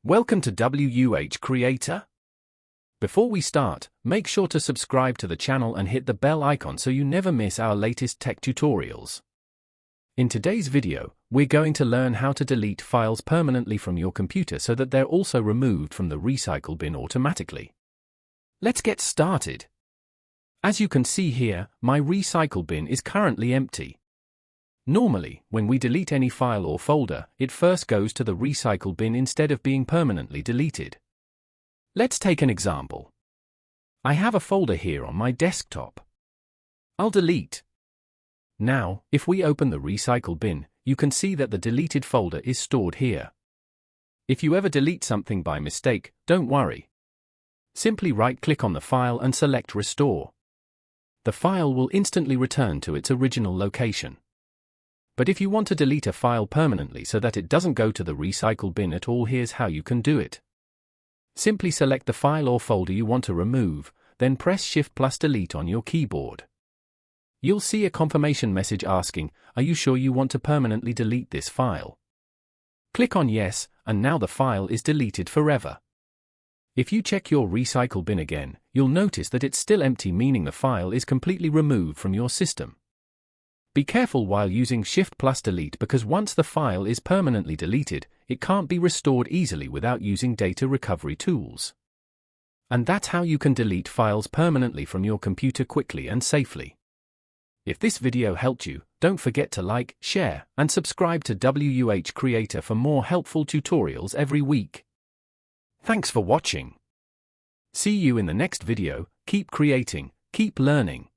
Welcome to WUH Creator. Before we start, make sure to subscribe to the channel and hit the bell icon so you never miss our latest tech tutorials. In today's video, we're going to learn how to delete files permanently from your computer so that they're also removed from the recycle bin automatically. Let's get started. As you can see here, my recycle bin is currently empty. Normally, when we delete any file or folder, it first goes to the recycle bin instead of being permanently deleted. Let's take an example. I have a folder here on my desktop. I'll delete. Now, if we open the recycle bin, you can see that the deleted folder is stored here. If you ever delete something by mistake, don't worry. Simply right-click on the file and select Restore. The file will instantly return to its original location. But if you want to delete a file permanently so that it doesn't go to the recycle bin at all, here's how you can do it. Simply select the file or folder you want to remove, then press Shift+Delete on your keyboard. You'll see a confirmation message asking, "Are you sure you want to permanently delete this file?" Click on Yes, and now the file is deleted forever. If you check your recycle bin again, you'll notice that it's still empty, meaning the file is completely removed from your system. Be careful while using Shift+Delete because once the file is permanently deleted, it can't be restored easily without using data recovery tools. And that's how you can delete files permanently from your computer quickly and safely. If this video helped you, don't forget to like, share, and subscribe to WUH Creator for more helpful tutorials every week. Thanks for watching. See you in the next video. Keep creating, keep learning.